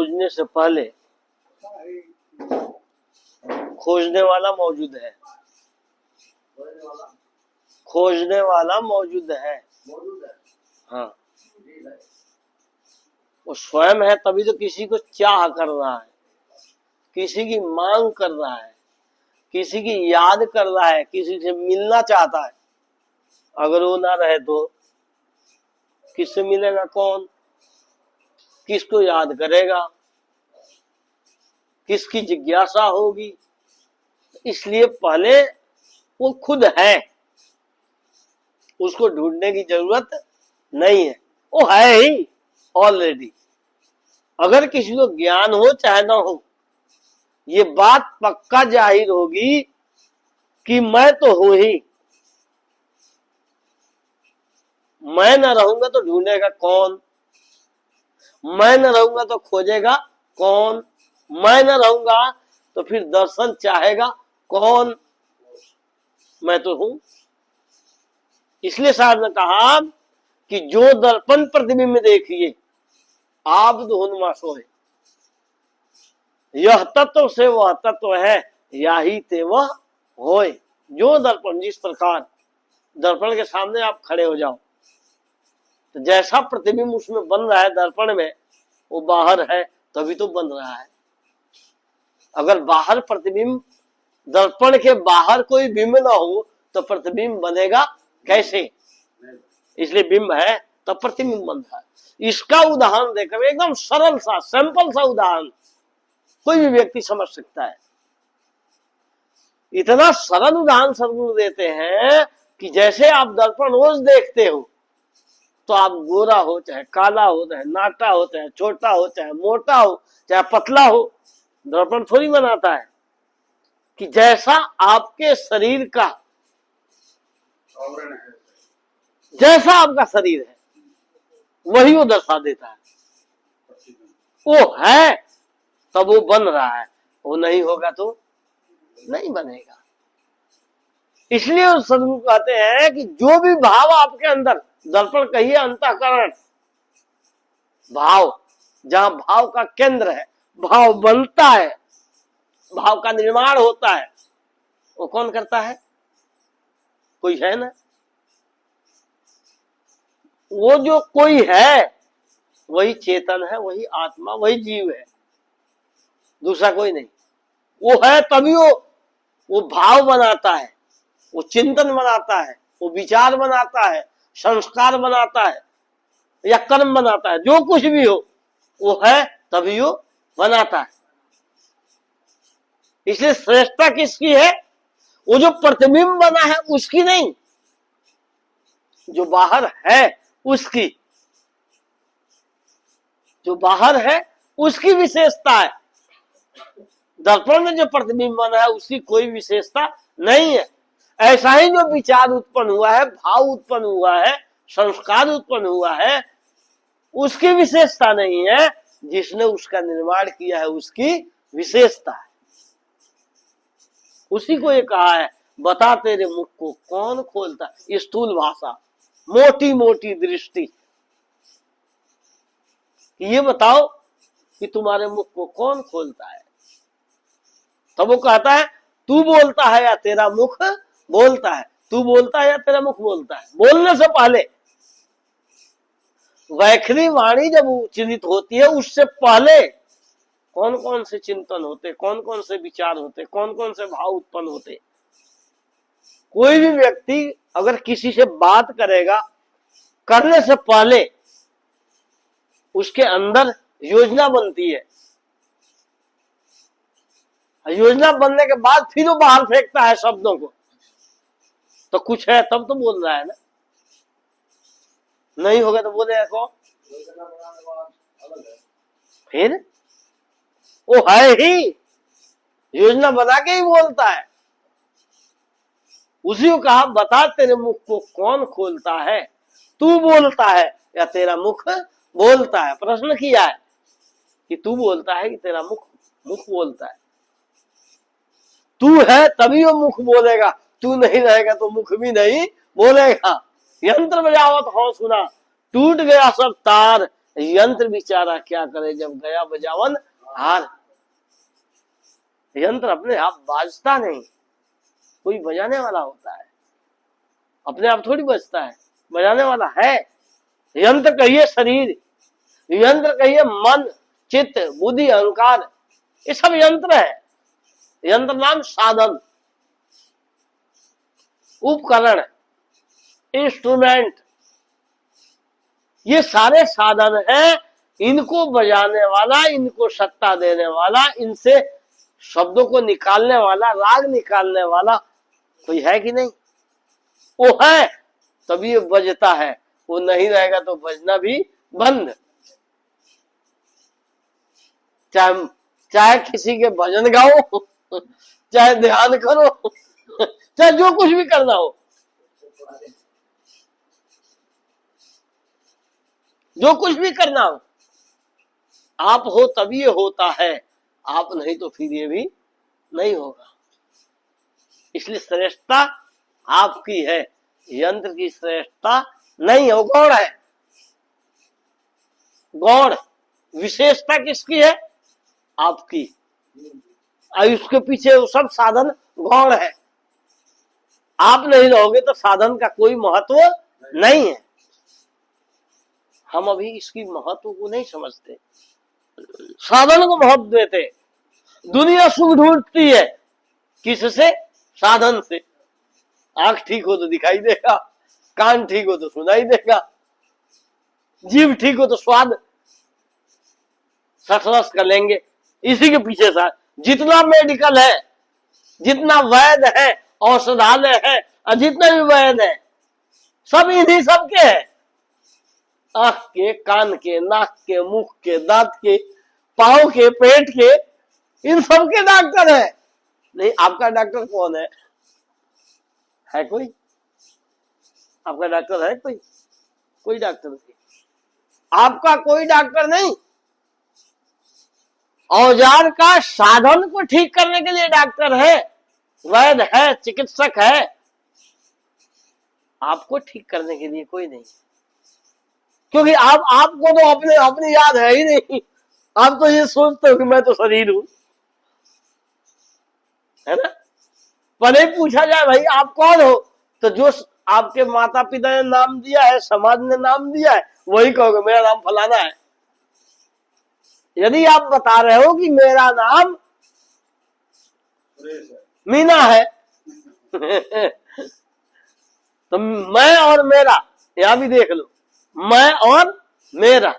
खोजने से पहले खोजने वाला मौजूद है। खोजने वाला मौजूद है। हाँ, वो स्वयं है तभी तो किसी को चाह कर रहा है, किसी की मांग कर रहा है, किसी की याद कर रहा है, किसी से मिलना चाहता है। अगर वो ना रहे तो किससे मिलेगा? कौन किसको याद करेगा? किसकी जिज्ञासा होगी? इसलिए पहले वो खुद है, उसको ढूंढने की जरूरत नहीं है, वो है ही ऑलरेडी। अगर किसी को ज्ञान हो चाहे ना हो, ये बात पक्का जाहिर होगी कि मैं तो हूं ही। मैं न रहूंगा तो ढूंढेगा कौन? मैं न रहूंगा तो खोजेगा कौन? मैं न रहूंगा तो फिर दर्शन चाहेगा कौन? मैं तो हूं। इसलिए साहब ने कहा कि जो दर्पण प्रतिबिंब देखिए आप धुनमा सोए, यह तत्व से वह तत्व है, या ही ते वह होए। जो दर्पण, जिस प्रकार दर्पण के सामने आप खड़े हो जाओ तो जैसा प्रतिबिंब उसमें बन रहा है दर्पण में, वो बाहर है तभी तो बन रहा है। अगर बाहर प्रतिबिंब, दर्पण के बाहर कोई बिंब ना हो तो प्रतिबिंब बनेगा कैसे? इसलिए बिंब है तब प्रतिबिंब बन रहा है। इसका उदाहरण देकर, एकदम सरल सा सिंपल सा उदाहरण कोई भी व्यक्ति समझ सकता है। इतना सरल उदाहरण सदगुरु देते हैं कि जैसे आप दर्पण रोज देखते हो तो आप गोरा हो चाहे काला हो, चाहे नाटा हो, चाहे छोटा हो, चाहे मोटा हो, चाहे पतला हो, दर्पण थोड़ी बनाता है कि जैसा आपके शरीर का, जैसा आपका शरीर है वही वो दर्शा देता है। वो है तब वो बन रहा है, वो नहीं होगा तो नहीं बनेगा। इसलिए सदगुरु कहते हैं कि जो भी भाव आपके अंदर, दर्पण कहिए अंतःकरण, भाव, जहां भाव का केंद्र है, भाव बनता है, भाव का निर्माण होता है, वो कौन करता है? कोई है ना। वो जो कोई है वही चेतन है, वही आत्मा, वही जीव है, दूसरा कोई नहीं। वो है तभी वो भाव बनाता है, वो चिंतन बनाता है, वो विचार बनाता है, संस्कार बनाता है या कर्म बनाता है, जो कुछ भी हो वो है तभी वो बनाता है। इसलिए श्रेष्ठता किसकी है? वो जो प्रतिबिंब बना है उसकी नहीं, जो बाहर है उसकी। जो बाहर है उसकी विशेषता है। दर्पण में जो प्रतिबिंब बना है उसकी कोई विशेषता नहीं है। ऐसा ही जो विचार उत्पन्न हुआ है, भाव उत्पन्न हुआ है, संस्कार उत्पन्न हुआ है, उसकी विशेषता नहीं है, जिसने उसका निर्माण किया है उसकी विशेषता है। उसी को ये कहा है, बता तेरे मुख को कौन खोलता है। स्थूल भाषा, मोटी मोटी दृष्टि, ये बताओ कि तुम्हारे मुख को कौन खोलता है। तब वो कहता है तू बोलता है या तेरा मुख बोलता है। तू बोलता है या तेरा मुख बोलता है। बोलने से पहले वैखरी वाणी जब उच्चारित होती है, उससे पहले कौन कौन से चिंतन होते, कौन कौन से विचार होते, कौन कौन से भाव उत्पन्न होते। कोई भी व्यक्ति अगर किसी से बात करेगा, करने से पहले उसके अंदर योजना बनती है। योजना बनने के बाद फिर वो बाहर फेंकता है शब्दों को, तो कुछ है तब तो बोल रहा है ना। नहीं होगा तो बोलेगा कौन? फिर वो है ही, योजना बना के ही बोलता है। उसी को कहा बता तेरे मुख को कौन खोलता है। तू बोलता है या तेरा मुख बोलता है। प्रश्न किया है कि तू बोलता है कि तेरा मुख बोलता है। तू है तभी वो मुख बोलेगा, तू नहीं रहेगा तो मुख भी नहीं बोलेगा। यंत्र बजावत हो सुना, टूट गया सब तार, यंत्र बेचारा क्या करे जब गया बजावन हार। यंत्र अपने आप बाजता नहीं, कोई बजाने वाला होता है, अपने आप थोड़ी बजता है, बजाने वाला है। यंत्र कहिए शरीर, यंत्र कहिए मन, चित्त, बुद्धि, अहंकार, ये सब यंत्र है। यंत्र नाम साधन, उपकरण, इंस्ट्रूमेंट, ये सारे साधन हैं। इनको बजाने वाला, इनको सत्ता देने वाला, इनसे शब्दों को निकालने वाला, राग निकालने वाला कोई है कि नहीं? वो है तभी ये बजता है, वो नहीं रहेगा तो बजना भी बंद। चाहे किसी के भजन गाओ, चाहे ध्यान करो, चाहे जो कुछ भी करना हो, जो कुछ भी करना हो, आप हो तभी ये होता है, आप नहीं तो फिर ये भी नहीं होगा। इसलिए श्रेष्ठता आपकी है, यंत्र की श्रेष्ठता नहीं है, वो गौड़ है। गौड़, विशेषता किसकी है? आपकी। और उसके पीछे वो सब साधन गौड़ है। आप नहीं रहोगे तो साधन का कोई महत्व नहीं है। हम अभी इसकी महत्व को नहीं समझते, साधन को महत्व देते। दुनिया सुख ढूंढती है किससे? साधन से। आंख ठीक हो तो दिखाई देगा, कान ठीक हो तो सुनाई देगा, जीभ ठीक हो तो स्वाद सठरस कर लेंगे। इसी के पीछे साथ जितना मेडिकल है, जितना वैद्य है, औषधालय है, और जितने भी वैद्य है, सब इन्हीं सबके है। आंख के, कान के, नाक के, मुख के, दांत के, पाँव के, पेट के, इन सबके डॉक्टर है। नहीं, आपका डॉक्टर कौन है? है कोई? आपका डॉक्टर है कोई? कोई डॉक्टर नहीं, आपका कोई डॉक्टर नहीं। औजार का साधन को ठीक करने के लिए डॉक्टर है, वैद्य है, चिकित्सक है। आपको ठीक करने के लिए कोई नहीं, क्योंकि आपको तो अपनी याद है ही नहीं। आप तो ये सोचते हो कि मैं तो शरीर हूं, है ना? पहले पूछा जाए भाई आप कौन हो, तो जो आपके माता पिता ने नाम दिया है, समाज ने नाम दिया है, वही कहोगे मेरा नाम फलाना है। यदि आप बता रहे हो कि मेरा नाम मीना है तो मैं और मेरा, यहां भी देख लो, मैं और मेरा,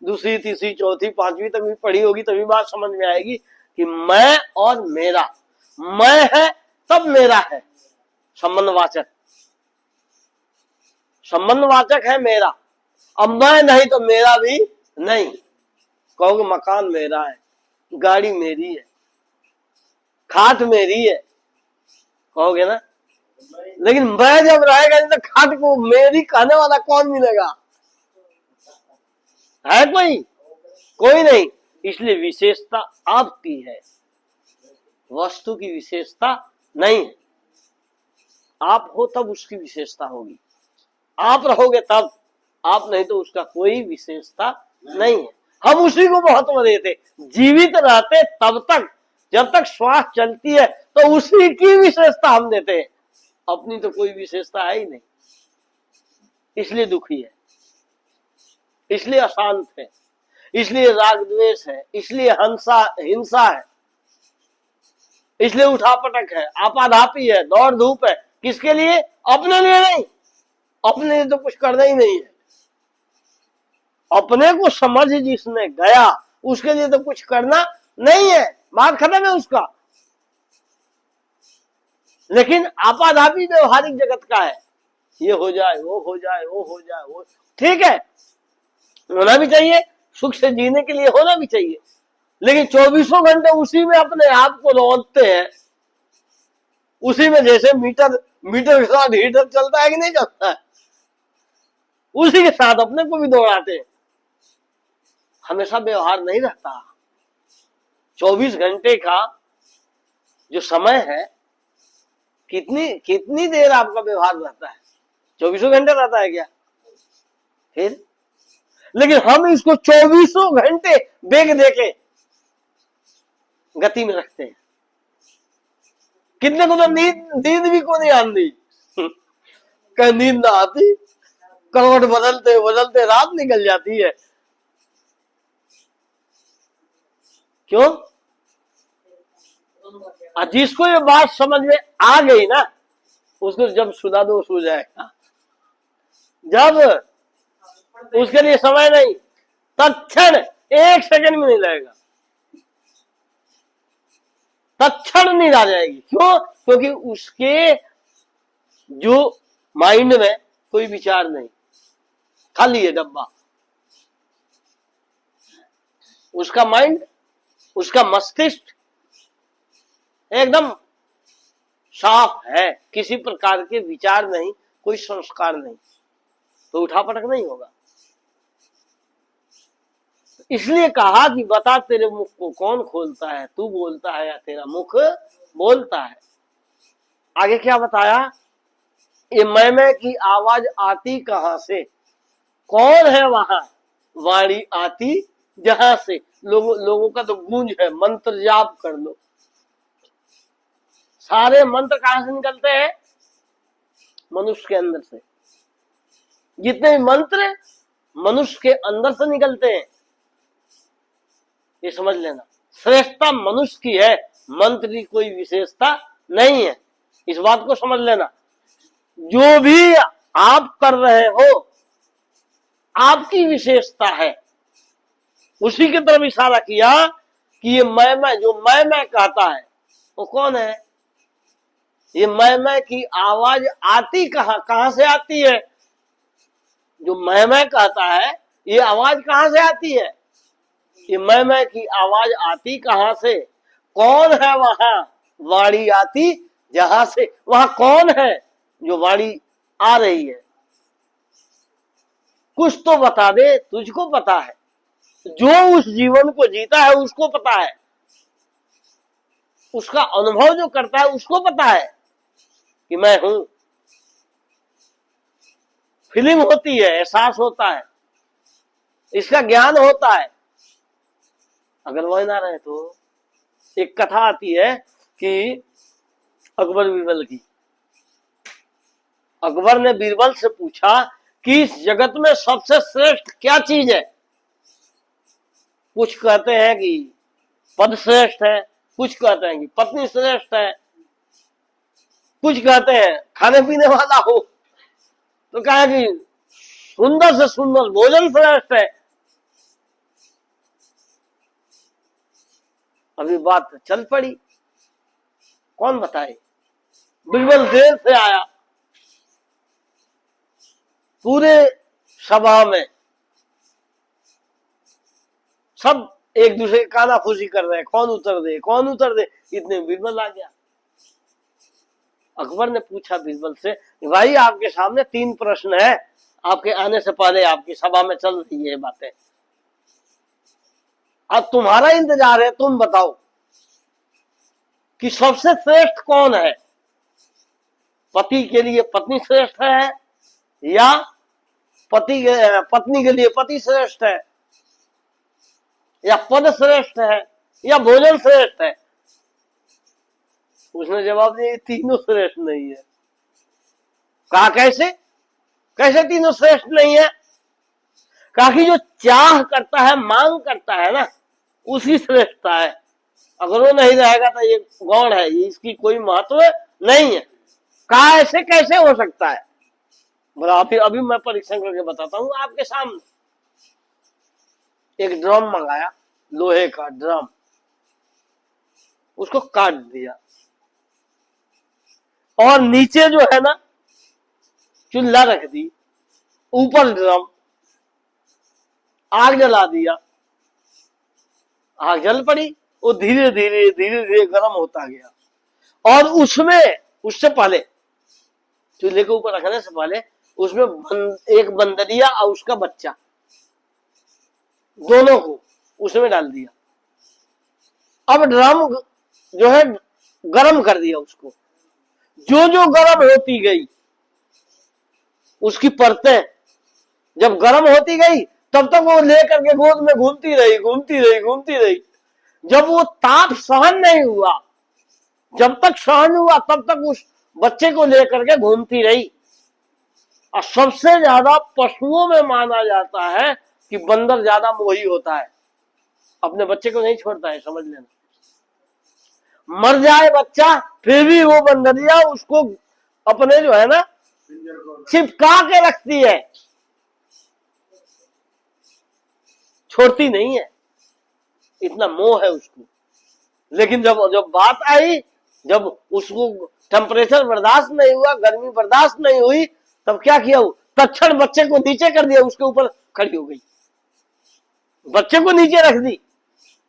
दूसरी, तीसरी, चौथी, पांचवी तक भी पढ़ी होगी तभी बात समझ में आएगी कि मैं और मेरा। मैं है तब मेरा है, संबंधवाचक, संबंधवाचक है मेरा। अब मैं नहीं तो मेरा भी नहीं। कहोगे मकान मेरा है, गाड़ी मेरी है, खाट मेरी है, कहोगे ना? लेकिन मैं जब रहेगा तो खाट को मेरी कहने वाला कौन मिलेगा? है कोई? कोई नहीं। इसलिए विशेषता आपकी है, वस्तु की विशेषता नहीं है। आप हो तब उसकी विशेषता होगी, आप रहोगे तब, आप नहीं तो उसका कोई विशेषता नहीं है। हम उसी को महत्व देते, जीवित रहते तब तक, जब तक श्वास चलती है तो उसी की विशेषता हम देते हैं, अपनी तो कोई विशेषता है ही नहीं। इसलिए दुखी है, इसलिए अशांत है, इसलिए राग द्वेष है, इसलिए हिंसा है, इसलिए उठापटक है, आपाधापी है, दौड़ धूप है। किसके लिए? अपने लिए नहीं, अपने लिए तो कुछ करना ही नहीं है। अपने को समझ जिसने गया उसके लिए तो कुछ करना नहीं है, बात खत्म है उसका। लेकिन आपाधापी व्यवहारिक जगत का है, ये हो जाए, वो हो जाए, वो हो जाए, वो ठीक है, होना भी चाहिए, सुख से जीने के लिए होना भी चाहिए। लेकिन 24 घंटे उसी में अपने आप को लौटते हैं, उसी में जैसे मीटर के साथ हीटर चलता है कि नहीं चलता है, उसी के साथ अपने को भी दौड़ाते हैं। हमेशा व्यवहार नहीं रहता। 24 घंटे का जो समय है, कितनी देर आपका व्यवहार रहता है? 24 घंटे रहता है क्या? फिर लेकिन हम इसको 24 घंटे वेग देके गति में रखते हैं। कितने को तो नींद भी को नहीं आती, कहीं नींद ना आती, करवट बदलते बदलते रात निकल जाती है। क्यों? जिसको ये बात समझ में आ गई ना, उसको जब सुना दो सो जाएगा। जब उसके लिए समय नहीं, तत्क्षण 1 सेकंड में नहीं लगेगा, तत्क्षण नींद आ जाएगी। क्यों? क्योंकि उसके जो माइंड में कोई विचार नहीं, खाली है डब्बा। उसका माइंड, उसका मस्तिष्क एकदम साफ है, किसी प्रकार के विचार नहीं, कोई संस्कार नहीं, तो उठापटक नहीं होगा। इसलिए कहा कि बता तेरे मुख को कौन खोलता है, तू बोलता है या तेरा मुख बोलता है। आगे क्या बताया? ये मैं की आवाज आती कहां से, कौन है वहां वाणी आती जहां से। लोगों का तो गूंज है, मंत्र जाप कर लो। सारे मंत्र कहां से निकलते हैं? मनुष्य के अंदर से। जितने मंत्र मनुष्य के अंदर से निकलते हैं, ये समझ लेना। श्रेष्ठता मनुष्य की है, मंत्र की कोई विशेषता नहीं है, इस बात को समझ लेना। जो भी आप कर रहे हो आपकी विशेषता है, उसी की तरफ इशारा किया कि ये मैं जो मैं कहता है वो कौन है? ये मैं की आवाज आती कहां से आती है? जो मैं कहता है ये आवाज कहां से आती है? ये मैं की आवाज आती कहां से? कौन है वहां वाणी आती जहां से? वहां कौन है जो वाणी आ रही है? कुछ तो बता दे, तुझको पता है। जो उस जीवन को जीता है उसको पता है, उसका अनुभव जो करता है उसको पता है कि मैं हूं। फीलिंग होती है, एहसास होता है, इसका ज्ञान होता है। अगर वह ना रहे तो एक कथा आती है कि अकबर बीरबल की। अकबर ने बीरबल से पूछा कि इस जगत में सबसे श्रेष्ठ क्या चीज है? कुछ कहते हैं कि पद श्रेष्ठ है, कुछ कहते हैं कि पत्नी श्रेष्ठ है, कुछ कहते हैं खाने पीने वाला हो, तो कहा कि सुंदर से सुंदर भोजन श्रेष्ठ है। अभी बात चल पड़ी, कौन बताए? बीरबल देर से आया, पूरे सभा में सब एक दूसरे की कानाफूसी कर रहे हैं, कौन उतर दे कौन उतर दे। इतने बीरबल आ गया। अकबर ने पूछा बीरबल से, भाई आपके सामने 3 प्रश्न है, आपके आने से पहले आपकी सभा में चल रही है बातें, अब तुम्हारा इंतजार है, तुम बताओ कि सबसे श्रेष्ठ कौन है? पति के लिए पत्नी श्रेष्ठ है या पत्नी के लिए पति श्रेष्ठ है, या पद श्रेष्ठ है, या भोजन श्रेष्ठ है? उसने जवाब दिया, तीनों श्रेष्ठ नहीं है। कहा कैसे? कैसे तीनों श्रेष्ठ नहीं है? कहा कि जो चाह करता है, मांग करता है ना, उसकी श्रेष्ठता है। अगर वो नहीं रहेगा तो ये गौण है, ये इसकी कोई महत्व नहीं है। कहा ऐसे कैसे हो सकता है? बोला अभी मैं परीक्षण करके बताता हूं आपके सामने। एक ड्रम मंगाया, लोहे का ड्रम, उसको काट दिया और नीचे जो है ना चूल्हा रख दी, ऊपर ड्रम, आग जला दिया। आग जल पड़ी, वो धीरे धीरे गर्म होता गया। और उसमें उससे पहले, चूल्हे के ऊपर रखने से पहले, उसमें एक बंदरिया और उसका बच्चा, दोनों को उसमें डाल दिया। अब ड्रम जो है गरम कर दिया उसको। जो जो गरम होती गई, उसकी परतें जब गरम होती गई तब तक वो लेकर के गोद में घूमती रही घूमती रही घूमती रही। जब वो ताप सहन नहीं हुआ, जब तक सहन हुआ तब तक उस बच्चे को लेकर के घूमती रही। और सबसे ज्यादा पशुओं में माना जाता है कि बंदर ज्यादा मोही होता है, अपने बच्चे को नहीं छोड़ता है, समझ लेना। मर जाए बच्चा फिर भी वो बंदरिया उसको अपने जो है ना चिपका के रखती है, छोड़ती नहीं है, इतना मोह है उसको। लेकिन जब जब बात आई, जब उसको टेम्परेचर बर्दाश्त नहीं हुआ, गर्मी बर्दाश्त नहीं हुई, तब क्या किया वो तत्क्षण बच्चे को नीचे कर दिया, उसके ऊपर खड़ी हो गई, बच्चे को नीचे रख दी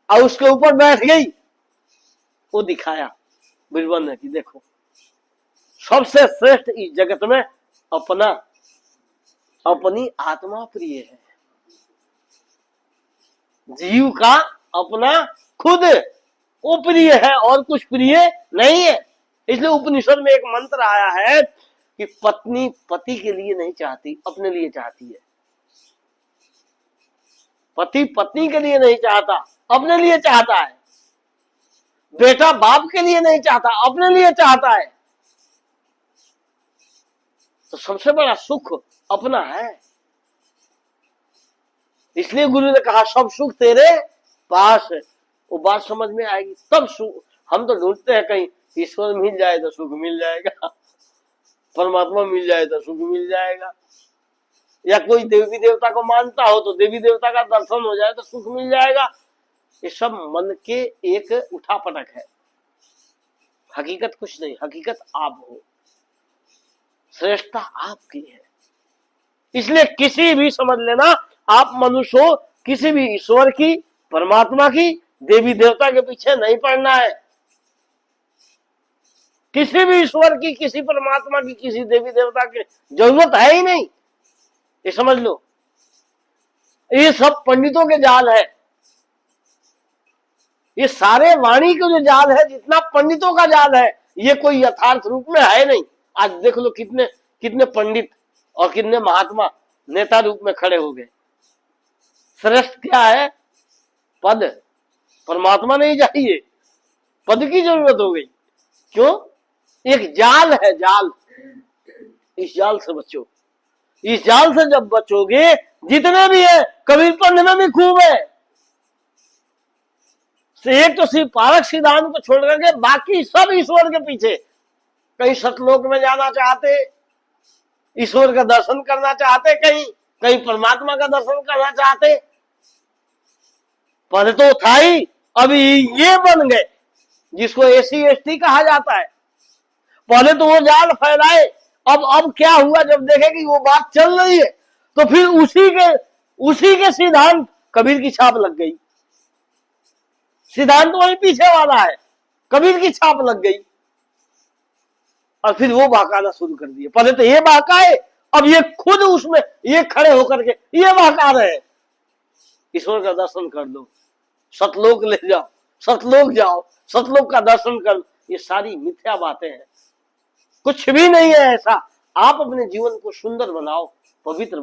और उसके ऊपर बैठ गई। वो दिखाया बीरबल ने कि देखो सबसे श्रेष्ठ इस जगत में अपना अपनी आत्मा प्रिय है, जीव का अपना खुद वो प्रिय है और कुछ प्रिय नहीं है। इसलिए उपनिषद में एक मंत्र आया है कि पत्नी पति के लिए नहीं चाहती, अपने लिए चाहती है। पति पत्नी के लिए नहीं चाहता, अपने लिए चाहता है। बेटा बाप के लिए नहीं चाहता, अपने लिए चाहता है। तो सबसे बड़ा सुख अपना है। इसलिए गुरु ने कहा सब सुख तेरे पास है। वो बात समझ में आएगी तब सुख। हम तो ढूंढते हैं कहीं ईश्वर मिल जाए तो सुख मिल जाएगा, परमात्मा मिल जाए तो सुख मिल जाएगा, या कोई देवी देवता को मानता हो तो देवी देवता का दर्शन हो जाए तो सुख मिल जाएगा। ये सब मन के एक उठापटक है, हकीकत कुछ नहीं। हकीकत आप हो, श्रेष्ठता आपकी है। इसलिए किसी भी समझ लेना, आप मनुष्य हो, किसी भी ईश्वर की, परमात्मा की, देवी देवता के पीछे नहीं पड़ना है। किसी भी ईश्वर की, किसी परमात्मा की, किसी देवी देवता की जरूरत है ही नहीं, ये समझ लो। ये सब पंडितों के जाल है, ये सारे वाणी के जो जाल है, जितना पंडितों का जाल है, ये कोई यथार्थ रूप में है नहीं। आज देख लो कितने कितने पंडित और कितने महात्मा नेता रूप में खड़े हो गए। श्रेष्ठ क्या है? पद। परमात्मा नहीं चाहिए, पद की जरूरत हो गई। क्यों? एक जाल है, जाल। इस जाल से बचो। इस जाल से जब बचोगे, जितने भी है, कबीर पंथ में भी खूब है। एक तो सिर्फ पारक सिद्धांत को छोड़ करके बाकी सब ईश्वर के पीछे। कहीं सतलोक में जाना चाहते, ईश्वर का दर्शन करना चाहते, कहीं कहीं परमात्मा का दर्शन करना चाहते। पहले तो था ही, अभी ये बन गए जिसको एसी एसटी कहा जाता है। पहले तो वो जाल फैलाए, अब क्या हुआ, जब देखे कि वो बात चल रही है तो फिर उसी के सिद्धांत कबीर की छाप लग गई। सिद्धांत वही पीछे वाला है, कबीर की छाप लग गई और फिर वो बहकाना शुरू कर दिए। पहले तो ये बहकाए, अब ये खुद उसमें ये खड़े होकर के ये बहका रहे। ईश्वर का दर्शन कर लो, सतलोक ले जाओ, सतलोक जाओ, सतलोक का दर्शन कर। ये सारी मिथ्या बातें हैं, कुछ भी नहीं है ऐसा। आप अपने जीवन को सुंदर बनाओ, पवित्र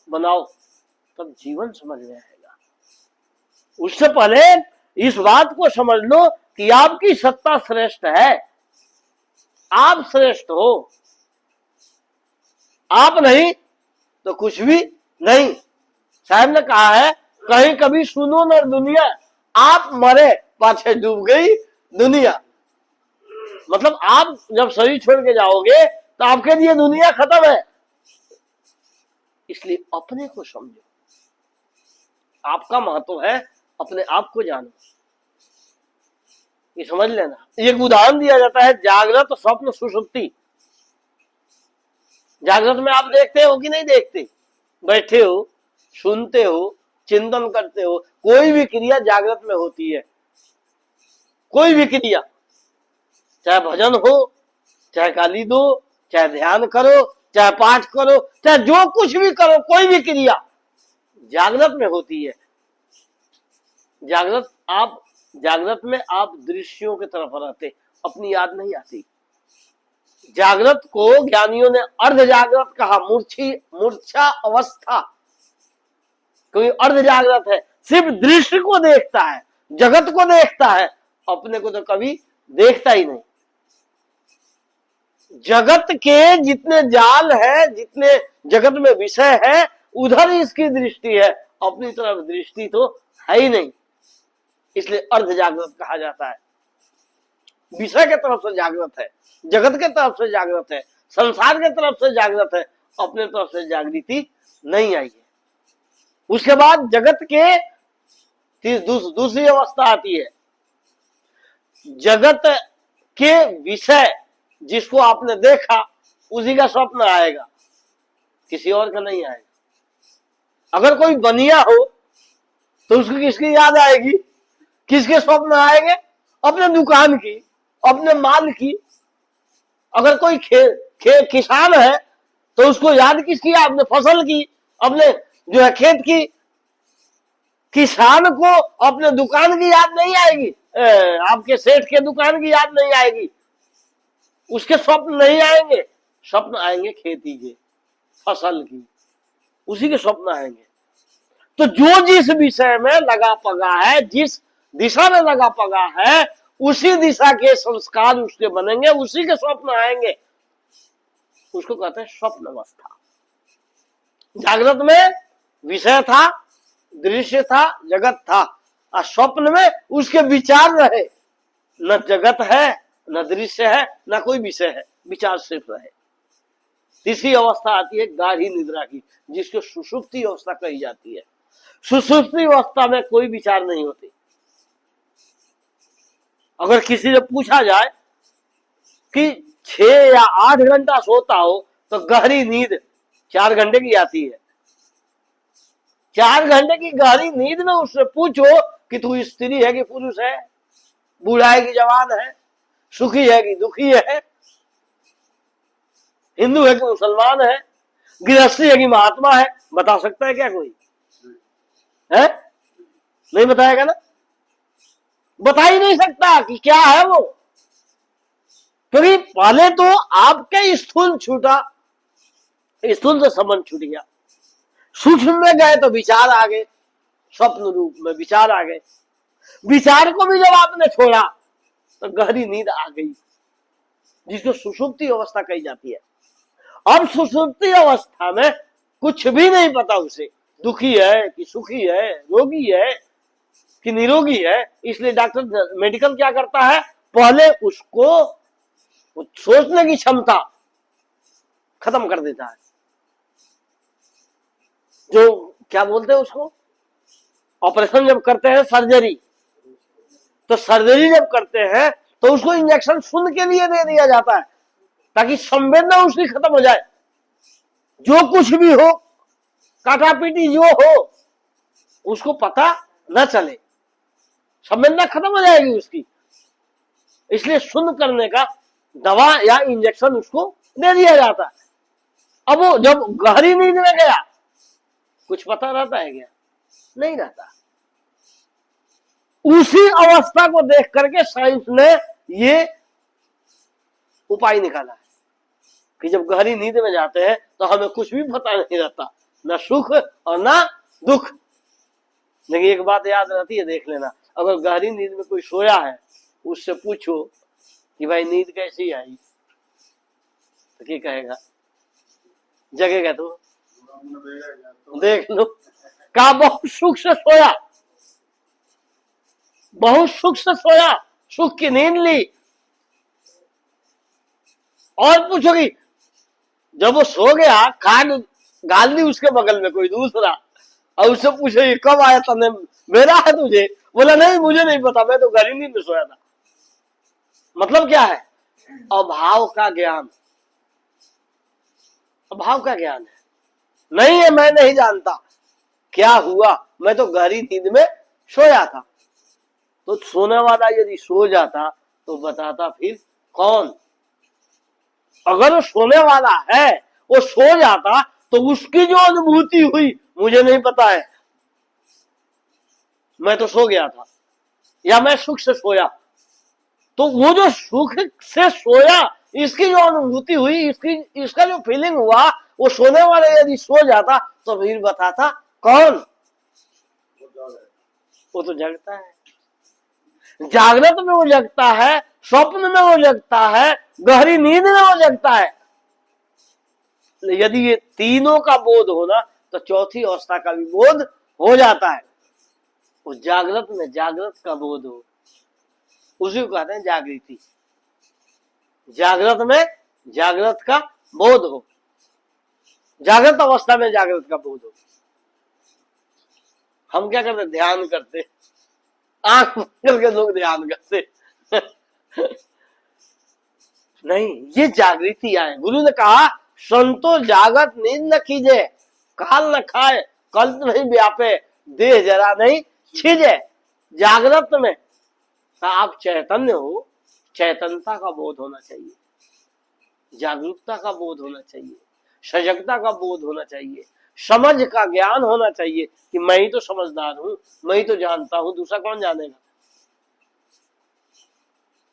बनाओ, तब जीवन समझ में आएगा। उससे पहले इस बात को समझ लो कि आपकी सत्ता श्रेष्ठ है, आप श्रेष्ठ हो। आप नहीं तो कुछ भी नहीं। साहब ने कहा है, कहीं कभी सुनो न दुनिया, आप मरे पाछे डूब गई दुनिया। मतलब आप जब शरीर छोड़ के जाओगे तो आपके लिए दुनिया खत्म है। इसलिए अपने को समझो, आपका महत्व है, अपने आप को जानो। ये समझ लेना। एक उदाहरण दिया जाता है, जागृत, स्वप्न, सुषुप्ति। जागृत में आप देखते हो कि नहीं देखते? बैठे हो, सुनते हो, चिंतन करते हो, कोई भी क्रिया जागृत में होती है। कोई भी क्रिया, चाहे भजन हो, चाहे गाली दो, चाहे ध्यान करो, चाहे पाठ करो, चाहे जो कुछ भी करो, कोई भी क्रिया जागृत में होती है। जागृत में आप दृश्यों की तरफ रहते, अपनी याद नहीं आती। जागृत को ज्ञानियों ने अर्ध जागृत कहा, मूर्छा अवस्था। कोई अर्ध जागृत है, सिर्फ दृश्य को देखता है, जगत को देखता है, अपने को तो कभी देखता ही नहीं। जगत के जितने जाल है, जितने जगत में विषय है, उधर इसकी दृष्टि है, अपनी तरफ दृष्टि तो है ही नहीं। इसलिए अर्ध जागृत कहा जाता है। विषय के तरफ से जागृत है, जगत के तरफ से जागृत है, संसार के तरफ से जागृत है, अपने तरफ से जागृति नहीं आई है। उसके बाद जगत के दूसरी अवस्था आती है, जगत के विषय जिसको आपने देखा उसी का स्वप्न आएगा, किसी और का नहीं आएगा। अगर कोई बनिया हो तो उसको किसकी याद आएगी, किसके स्वप्न आएंगे? अपने दुकान की, अपने माल की। अगर कोई किसान है तो उसको याद किसकी? अपने फसल की, अपने जो है खेत की। किसान को अपने दुकान की याद नहीं आएगी, आपके सेठ के दुकान की याद नहीं आएगी, उसके स्वप्न नहीं आएंगे। स्वप्न आएंगे खेती के, फसल की, उसी के स्वप्न आएंगे। तो जो जिस विषय में लगा पगा है, जिस दिशा में लगा पगा है, उसी दिशा के संस्कार उसके बनेंगे, उसी के स्वप्न आएंगे। उसको कहते हैं स्वप्न अवस्था। जागृत में विषय था, दृश्य था, जगत था, और स्वप्न में उसके विचार रहे। न जगत है, न दृश्य है, न कोई विषय है, विचार सिर्फ रहे। तीसरी अवस्था आती है गाढ़ी निद्रा की, जिसको सुषुप्ति अवस्था कही जाती है। सुषुप्ति अवस्था में कोई विचार नहीं होती। अगर किसी से पूछा जाए कि 6 या 8 घंटा सोता हो तो गहरी नींद 4 घंटे की आती है। 4 घंटे की गहरी नींद में उससे पूछो कि तू स्त्री है कि पुरुष है, बूढ़ा है कि जवान है, सुखी है कि दुखी है, हिंदू है कि मुसलमान है, गृहस्थी है कि महात्मा है, बता सकता है क्या कोई? है? नहीं बताएगा ना, बता ही नहीं सकता कि क्या है वो। क्योंकि पहले तो आपके स्थूल छूटा, स्थूल से संबंध छूट गया, सूक्ष्म में गए तो विचार आ गए, स्वप्न रूप में विचार आ गए। विचार को भी जब आपने छोड़ा तो गहरी नींद आ गई, जिसको सुषुप्ति अवस्था कही जाती है। अब सुषुप्ति अवस्था में कुछ भी नहीं पता उसे, दुखी है कि सुखी है, रोगी है कि निरोगी है। इसलिए डॉक्टर मेडिकल क्या करता है, पहले उसको सोचने की क्षमता खत्म कर देता है। जो क्या बोलते हैं उसको, ऑपरेशन जब करते हैं, सर्जरी, तो सर्जरी जब करते हैं तो उसको इंजेक्शन सुन के लिए दे दिया जाता है, ताकि संवेदना उसकी खत्म हो जाए। जो कुछ भी हो, काटापीटी जो हो, उसको पता न चले, संवेदना खत्म हो जाएगी उसकी। इसलिए सुन करने का दवा या इंजेक्शन उसको दे दिया जाता है। अब वो जब गहरी नींद में गया, कुछ पता रहता है क्या? नहीं रहता। उसी अवस्था को देख करके साइंस ने ये उपाय निकाला है कि जब गहरी नींद में जाते हैं तो हमें कुछ भी पता नहीं रहता, ना सुख और ना दुख। लेकिन एक बात याद रहती है, देख लेना, अगर गहरी नींद में कोई सोया है, उससे पूछो कि भाई नींद कैसी आई, तो क्या कहेगा? जगेगा तो देख लो, कहा बहुत सुख से सोया, बहुत सुख से सोया, सुख की नींद ली। और पूछोगी, जब वो सो गया, खान गाल दी उसके बगल में कोई दूसरा, और उससे पूछो ये कब आया तने, मेरा है तुझे? बोला नहीं, मुझे नहीं पता, मैं तो गहरी नींद में सोया था। मतलब क्या है? अभाव का ज्ञान। अभाव का ज्ञान है, नहीं है, मैं नहीं जानता क्या हुआ, मैं तो गहरी नींद में सोया था। तो सोने वाला यदि सो जाता तो बताता फिर कौन? अगर वो सोने वाला है, वो सो जाता तो उसकी जो अनुभूति हुई मुझे नहीं पता है, मैं तो सो गया था, या मैं सुख से सोया। तो वो जो सुख से सोया, इसकी जो अनुभूति हुई, इसका जो फीलिंग हुआ, वो सोने वाले यदि सो जाता तो फिर बताता कौन? वो तो जगता है, जागृत में वो जगता है, स्वप्न में वो जगता है, गहरी नींद में वो जगता है। यदि ये तीनों का बोध होना तो चौथी अवस्था का भी बोध हो जाता है। वो जागृत में जागृत का बोध हो, उसी को कहते हैं जागृति। जागृत में जागृत का बोध हो, जागृत अवस्था में जागृत का बोध हो। हम क्या करते, ध्यान करते, आंख बंद के लोग ध्यान करते नहीं, ये जागृति आए। गुरु ने कहा संतो जागत नींद न कीजे, काल न खाए कल्प नहीं व्यापे, देह जरा नहीं छिजे। जागृत में आप चैतन्य हो, चैतन्यता का बोध होना चाहिए, जागरूकता का बोध होना चाहिए, सजगता का बोध होना चाहिए, समझ का ज्ञान होना चाहिए कि मैं ही तो समझदार हूं, मैं ही तो जानता हूं, दूसरा कौन जानेगा।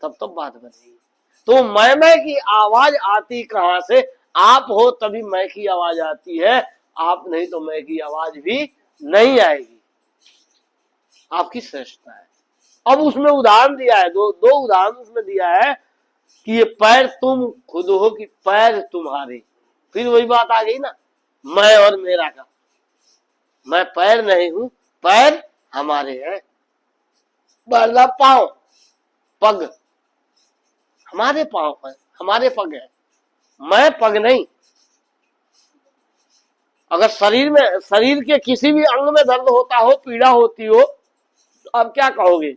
तब तो बात बनेगी। तो मैं की आवाज आती कहां से, आप हो तभी मैं की आवाज आती है, आप नहीं तो मैं की आवाज भी नहीं आएगी। आपकी श्रेष्ठता है। अब उसमें उदाहरण दिया है, दो उदाहरण उसमें दिया है कि ये पैर तुम खुद हो कि पैर तुम्हारे। फिर वही बात आ गई ना, मैं और मेरा का। मैं पैर नहीं हूं, पैर हमारे हैं। पहला पांव, पग हमारे पांव पर, हमारे पग है, मैं पग नहीं। अगर शरीर के किसी भी अंग में दर्द होता हो, पीड़ा होती हो, तो आप क्या कहोगे,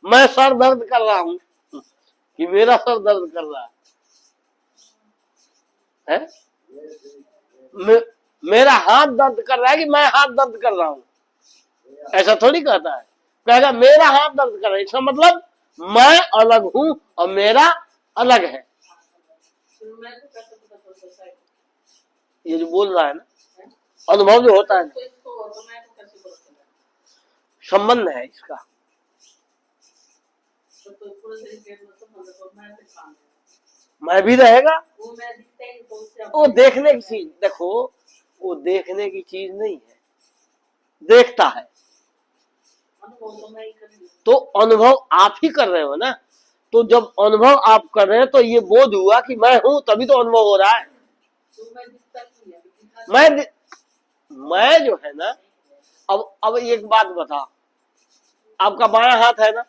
मैं सर दर्द कर रहा हूं कि मेरा सर दर्द कर रहा है? मेरा हाथ दर्द कर रहा है कि मैं हाथ दर्द कर रहा हूं? ऐसा थोड़ी कहता है, कहेगा मेरा हाथ दर्द कर रहा है। इसका मतलब मैं अलग हूं और मेरा अलग है। ये जो बोल रहा है ना, अनुभव जो होता है, संबंध है इसका। मैं भी रहेगा, वो देखने की चीज, देखो वो देखने की चीज नहीं है, देखता है। तो अनुभव आप ही कर रहे हो ना। तो जब अनुभव आप कर रहे हैं तो ये बोध हुआ कि मैं हूं, तभी तो अनुभव हो रहा है। मैं जो है ना, अब एक बात बता, आपका बायां हाथ है ना,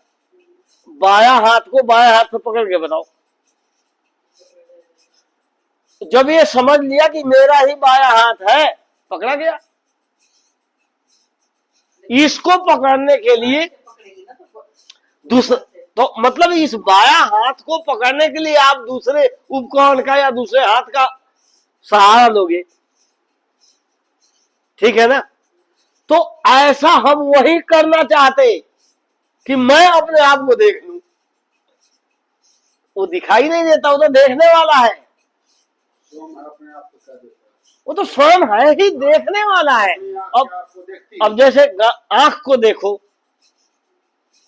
बायां हाथ को बायां हाथ से पकड़ के बताओ। जब ये समझ लिया कि मेरा ही बायां हाथ है, पकड़ा गया। इसको पकड़ने के लिए दूसरा, तो मतलब इस बायां हाथ को पकड़ने के लिए आप दूसरे उपकरण का या दूसरे हाथ का सहारा लोगे, ठीक है ना। तो ऐसा हम वही करना चाहते कि मैं अपने आप को देख लूं। वो दिखाई नहीं देता, वो तो देखने वाला है, वो तो स्वयं है ही देखने वाला है। अब जैसे आंख को देखो,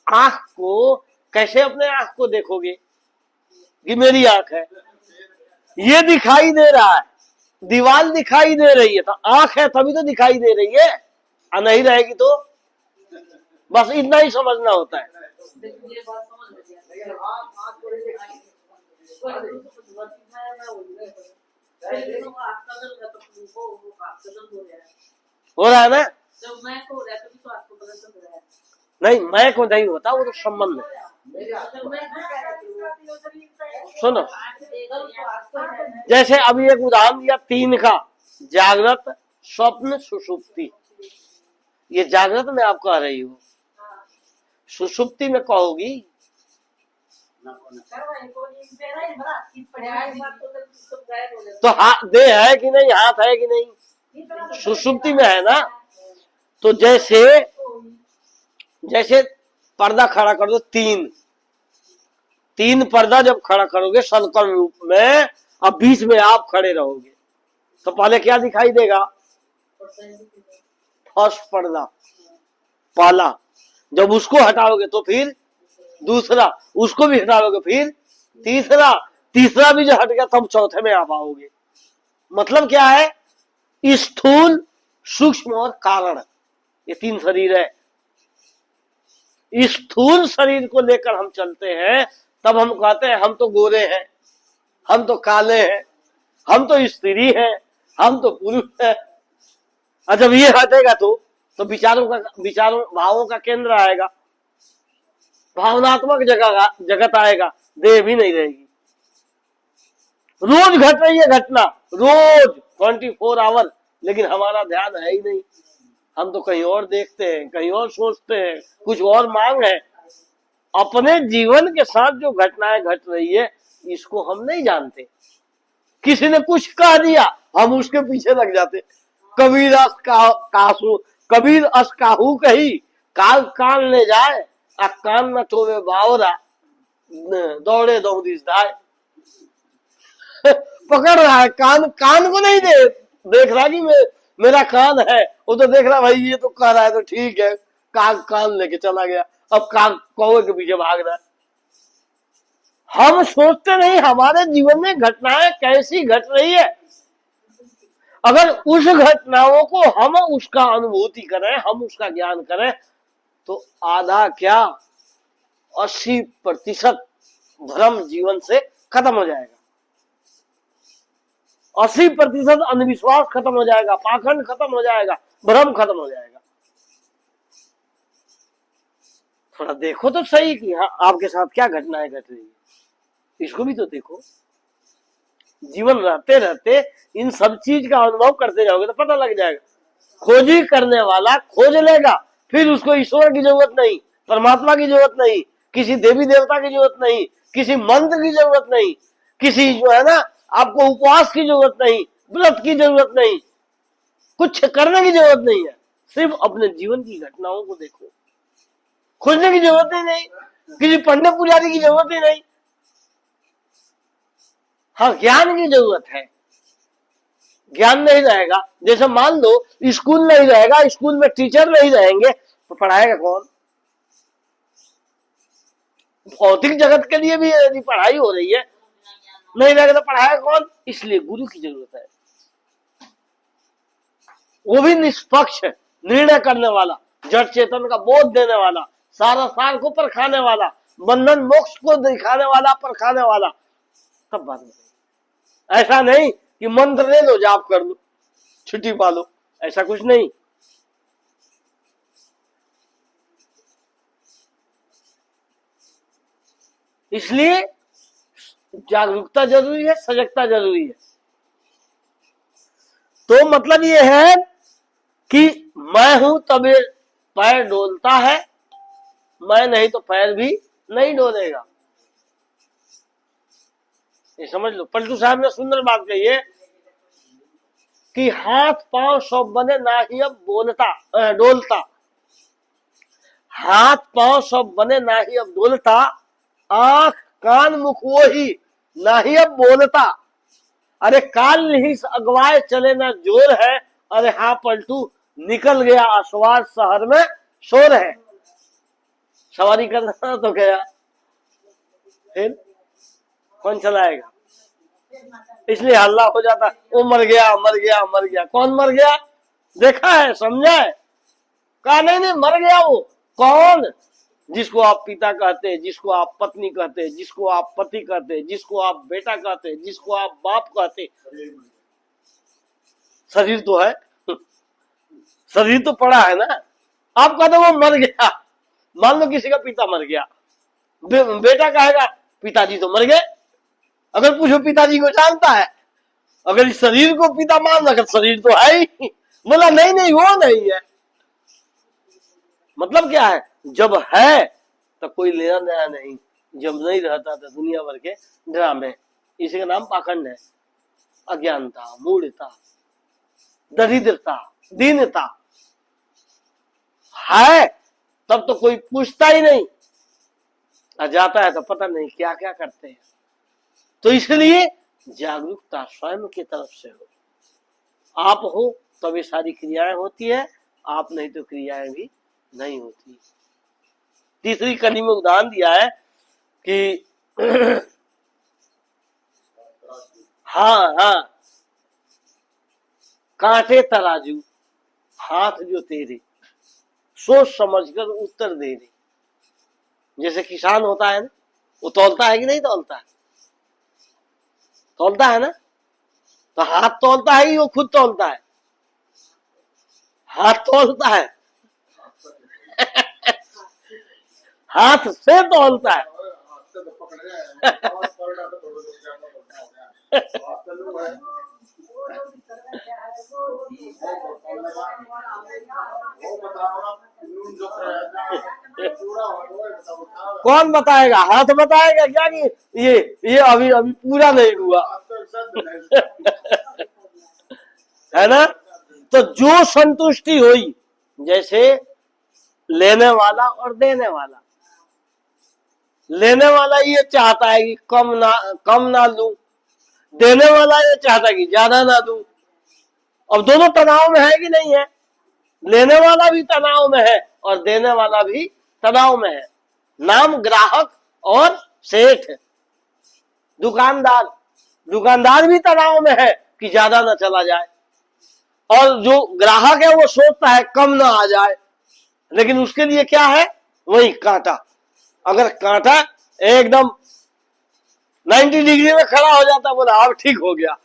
आंख को कैसे अपने आंख को देखोगे कि मेरी आंख है, ये दिखाई दे रहा है, दीवार दिखाई दे रही है, तो आंख है तभी तो दिखाई दे रही है, और नहीं रहेगी तो बस इतना ही समझना होता है। हो रहा है ना, नहीं मैं को नहीं होता, वो तो संबंध है। सुनो, जैसे अभी एक उदाहरण दिया 3 का, जागृत, स्वप्न, सुषुप्ति। ये जागृत में आप कह रही हो, सुषुप्ति में कहोगी। तो हाथ देह है कि नहीं, हाथ है कि नहीं, सुषुप्ति में है ना। तो जैसे पर्दा खड़ा कर दो, 3 पर्दा जब खड़ा करोगे सलकल रूप में, अब बीच में आप खड़े रहोगे, तो पहले क्या दिखाई देगा, फर्स्ट पर्दा पहला, जब उसको हटाओगे तो फिर दूसरा, उसको भी हटाओगे फिर तीसरा भी जो हट गया तब चौथे में आप आओगे। मतलब क्या है, स्थूल, सूक्ष्म और कारण, ये 3 शरीर है। इस स्थूल शरीर को लेकर हम चलते हैं, तब हम कहते हैं हम तो गोरे हैं, हम तो काले हैं, हम तो स्त्री हैं, हम तो पुरुष हैं। और जब ये हटेगा तो विचारों भावों का केंद्र आएगा, भावनात्मक जगत आएगा, देह भी नहीं रहेगी। रोज घट रही है घटना, रोज 24 आवर, लेकिन हमारा ध्यान है ही नहीं। हम तो कहीं और देखते हैं, कहीं और सोचते हैं, कुछ और मांग है। अपने जीवन के साथ जो घटनाएं घट रही है, इसको हम नहीं जानते। किसी ने कुछ कह दिया, हम उसके पीछे लग जाते। कबीर अस काहू कही, काल कान ले जाए, आ कान न चोवे बावरा, दौड़े दौड़ीस धाय। पकड़ रहा है कान, कान को नहीं देख रहा कि मेरा कान है, वो तो देख रहा भाई ये तो कह रहा है तो ठीक है, कान लेके चला गया, अब कान कौवे के पीछे भाग रहा है। हम सोचते नहीं हमारे जीवन में घटनाएं कैसी घट रही है। अगर उस घटनाओं को हम उसका अनुभूति करें, हम उसका ज्ञान करें, तो आधा क्या 80% भ्रम जीवन से खत्म हो जाएगा। 80% अंधविश्वास खत्म हो जाएगा, पाखंड खत्म हो जाएगा, भ्रम खत्म हो जाएगा। थोड़ा देखो तो सही कि हाँ आपके साथ क्या घटनाएं घट रही है, इसको भी तो देखो। जीवन रहते रहते इन सब चीज का अनुभव करते जाओगे तो पता लग जाएगा। खोजी करने वाला खोज लेगा, फिर उसको ईश्वर की जरूरत नहीं, परमात्मा की जरूरत नहीं, किसी देवी देवता की जरूरत नहीं, किसी मंत्र की जरूरत नहीं, किसी जो है ना आपको उपवास की जरूरत नहीं, व्रत की जरूरत नहीं, कुछ करने की जरूरत नहीं है। सिर्फ अपने जीवन की घटनाओं को देखो, खोजने की जरूरत ही नहीं, किसी पंडित पुजारी की जरूरत ही नहीं। हाँ ज्ञान की जरूरत है। ज्ञान नहीं रहेगा, जैसे मान लो स्कूल नहीं रहेगा, स्कूल में टीचर नहीं रहेंगे तो पढ़ाएगा कौन? भौतिक जगत के लिए भी यदि पढ़ाई हो रही है, नहीं रहेगा तो पढ़ाएगा कौन? इसलिए गुरु की जरूरत है, वो भी निष्पक्ष निर्णय करने वाला, जड़ चेतन का बोध देने वाला, सारा सार को परखाने वाला, बंधन मोक्ष को दिखाने वाला, परखाने वाला। तब बात नहीं, ऐसा नहीं कि मंत्र ले लो जाप कर लो छुट्टी पा लो, ऐसा कुछ नहीं। इसलिए जागरूकता जरूरी है, सजगता जरूरी है। तो मतलब ये है कि मैं हूं तभी पैर डोलता है, मैं नहीं तो पैर भी नहीं डोलेगा। ये समझ लो। पलटू साहब ने सुंदर बात कही है कि हाथ पांव सब बने ना ही अब डोलता, हाथ पांव सब बने ना ही अब डोलता, आंख कान मुख वो ही ना ही अब बोलता। अरे काल ही अगवाए चले ना जोर है, अरे हाँ पलटू निकल गया आसवार शहर में शोर है। सवारी करना तो गया, फिर कौन चलाएगा? इसलिए हल्ला हो जाता, वो मर गया मर गया मर गया। कौन मर गया? देखा है, समझा है? कहा नहीं मर गया। वो कौन? जिसको आप पिता कहते हैं, जिसको आप पत्नी कहते हैं, जिसको आप पति कहते हैं, जिसको आप बेटा कहते हैं, जिसको आप बाप कहते हैं। शरीर तो है, शरीर तो पड़ा है ना। आप कहते वो मर गया। मान लो किसी का पिता मर गया, बेटा कहेगा पिताजी तो मर गए। अगर पूछो पिताजी को जानता है? अगर इस शरीर को पिता मान रखा, शरीर तो है ही। बोला नहीं वो नहीं है। मतलब क्या है? जब है तो कोई लेना देना नहीं, जब नहीं रहता तो दुनिया भर के ड्रामे। इसी का नाम पाखंड है, अज्ञानता, मूढ़ता, दरिद्रता, दीनता। है तब तो कोई पूछता ही नहीं, आ जाता है तो पता नहीं क्या क्या करते हैं। तो इसलिए जागरूकता स्वयं की तरफ से हो। आप हो तब ये सारी क्रियाएं होती है, आप नहीं तो क्रियाएं भी नहीं होती। तीसरी कड़ी में उदाहरण दिया है कि हाँ कांटे तराजू, हाथ जो तेरे, सोच समझकर उत्तर दे दे। जैसे किसान होता है ना, वो तौलता है कि नहीं तौलता है? तौलता है ना। तो हाथ तौलता है कि वो खुद तौलता है? हाथ तौलता है। हाथ से तौलता है। कौन बताएगा? हाथ बताएगा क्या कि ये अभी अभी पूरा नहीं हुआ? है ना। तो जो संतुष्टि हुई, जैसे लेने वाला और देने वाला, लेने वाला ये चाहता है कि कम ना लूं, देने वाला ये चाहता है कि ज्यादा ना दूं। अब दोनों तनाव में है कि नहीं है? लेने वाला भी तनाव में है और देने वाला भी तनाव में है। नाम ग्राहक और सेठ। दुकानदार, दुकानदार भी तनाव में है कि ज्यादा ना चला जाए, और जो ग्राहक है वो सोचता है कम ना आ जाए, लेकिन उसके लिए क्या है? वही कांटा। अगर कांटा एकदम 90 डिग्री में खड़ा हो जाता, बोला अब ठीक हो गया,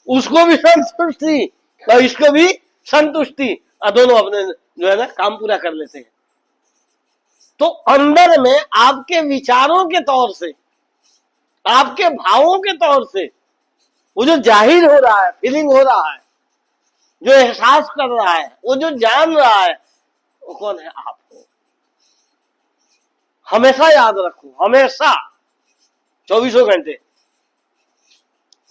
उसको भी संतुष्टि और इसको भी संतुष्टि, और दोनों अपने जो है ना काम पूरा कर लेते हैं। तो अंदर में आपके विचारों के तौर से, आपके भावों के तौर से वो जो जाहिर हो रहा है, फीलिंग हो रहा है, जो एहसास कर रहा है, वो जो जान रहा है, वो कौन है? आप हो। हमेशा याद रखो, हमेशा 24 घंटे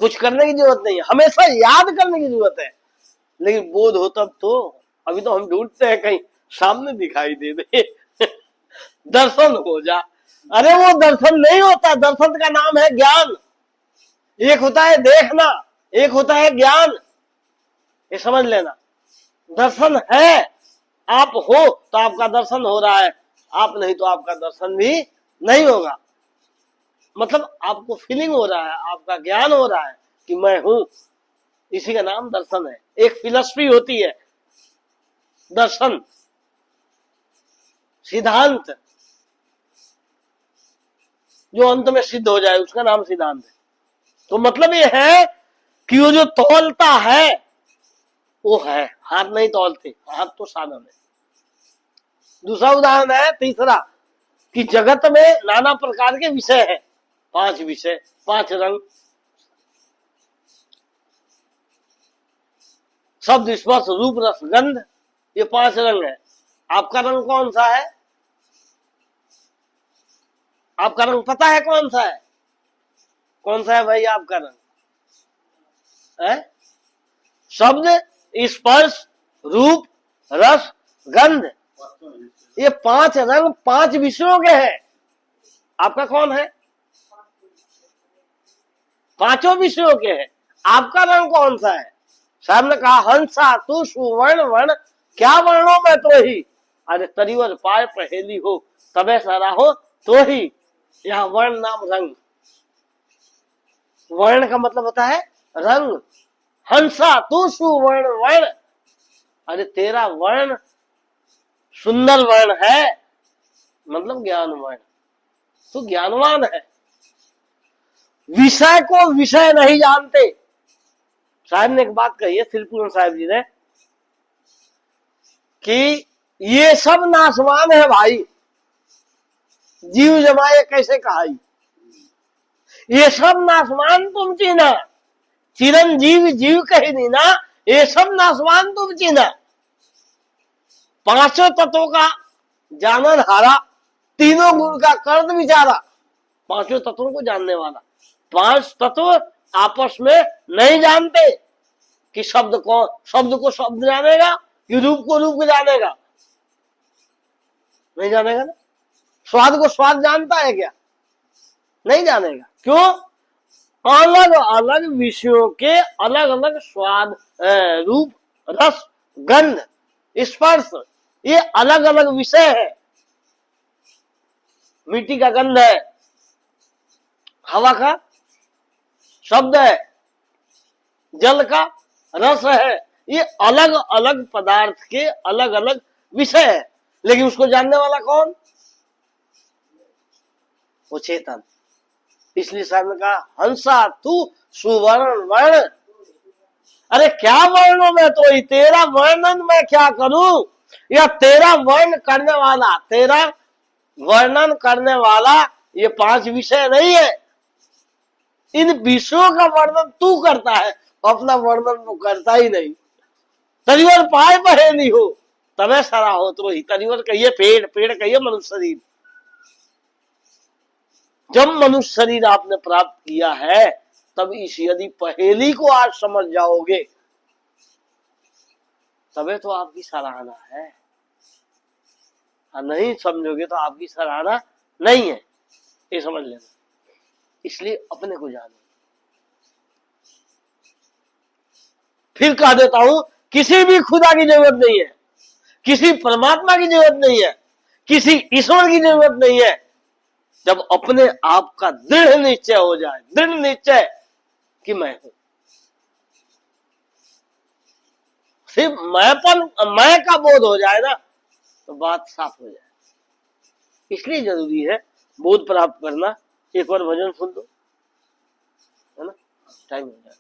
कुछ करने की जरूरत नहीं है, हमेशा याद करने की जरूरत है। लेकिन बोध हो तब तो। अभी तो हम ढूंढते हैं कहीं सामने दिखाई दे दे, दर्शन हो जा। अरे वो दर्शन नहीं होता, दर्शन का नाम है ज्ञान। एक होता है देखना, एक होता है ज्ञान, ये समझ लेना। दर्शन है, आप हो तो आपका दर्शन हो रहा है, आप नहीं तो आपका दर्शन भी नहीं होगा। मतलब आपको फीलिंग हो रहा है, आपका ज्ञान हो रहा है कि मैं हूं, इसी का नाम दर्शन है। एक फिलॉसफी होती है दर्शन, सिद्धांत, जो अंत में सिद्ध हो जाए उसका नाम सिद्धांत है। तो मतलब ये है कि वो जो तौलता है वो है, हाथ नहीं तौलते, हाथ तो साधन है। दूसरा उदाहरण है, तीसरा, कि जगत में नाना प्रकार के विषय है, 5 विषय, 5 रंग, शब्द स्पर्श रूप रस गंध, ये 5 रंग है। आपका रंग कौन सा है? आपका रंग पता है कौन सा है? कौन सा है भाई आपका रंग? है? शब्द स्पर्श रूप रस गंध, ये 5 रंग 5 विषयों के हैं। आपका कौन है? 5 विषयों के हैं। आपका रंग कौन सा है? साहब ने कहा हंसा तू सुवर्ण वर्ण, क्या वर्णों में तो ही, अरे तरीवर पाए पहेली हो, तबे सारा हो तो ही। यहाँ वर्ण नाम रंग, वर्ण का मतलब होता है रंग। हंसा तू सुवर्ण वर्ण, अरे तेरा वर्ण सुंदर वर्ण है, मतलब ज्ञान वर्ण, तू ज्ञानवान है। विषय को विषय नहीं जानते। साहब ने एक बात कही है, सिलपुर साहब जी ने, कि ये सब नासवान है भाई, जीव जमाए कैसे कहाई। ये सब नासवान तुम चीना, चिरंजीव जीव कही नहीं ना, ये सब नासवान तुम चीना। 5 तत्वों का जानन हारा, तीनों गुण का कर्द विचारा। 5 तत्वों को जानने वाला। 5 तत्व आपस में नहीं जानते कि शब्द को शब्द जानेगा कि रूप को रूप जानेगा, नहीं जानेगा ना। स्वाद को स्वाद जानता है क्या? नहीं जानेगा। क्यों? अलग अलग विषयों के अलग अलग स्वाद, रूप रस गंध स्पर्श, ये अलग अलग विषय है। मिट्टी का गंध है, हवा का शब्द है, जल का रस है, ये अलग अलग पदार्थ के अलग अलग विषय है। लेकिन उसको जानने वाला कौन? वो चेतन। इसलिए साहब ने कहा हंसा तू सुवर्ण वर्ण। अरे क्या वर्णों में तो ही तेरा वर्णन मैं क्या करूं, या तेरा वर्ण करने वाला, तेरा वर्णन करने वाला ये 5 विषय नहीं है। इन विषयों का वर्णन तू करता है, अपना वर्णन तो करता ही नहीं। तरीवर पाए बहे नहीं हो तबे सरा हो तो ही। तरीवर कहिए पेड़, पेड़ कहिए मनुष्य शरीर। जब मनुष्य शरीर आपने प्राप्त किया है तब इस यदि पहेली को आज समझ जाओगे तबे तो आपकी सराहना है, और नहीं समझोगे तो आपकी सराहना नहीं है, ये समझ लेना। इसलिए अपने को जानो। फिर कह देता हूं किसी भी खुदा की जरूरत नहीं है, किसी परमात्मा की जरूरत नहीं है, किसी ईश्वर की जरूरत नहीं है। जब अपने आप का दृढ़ निश्चय हो जाए, दृढ़ निश्चय कि मैं हूं, सिर्फ मैं का बोध हो जाए ना तो बात साफ हो जाए। इसलिए जरूरी है बोध प्राप्त करना। एक बार भजन सुन दो, है ना, टाइम हो जाए।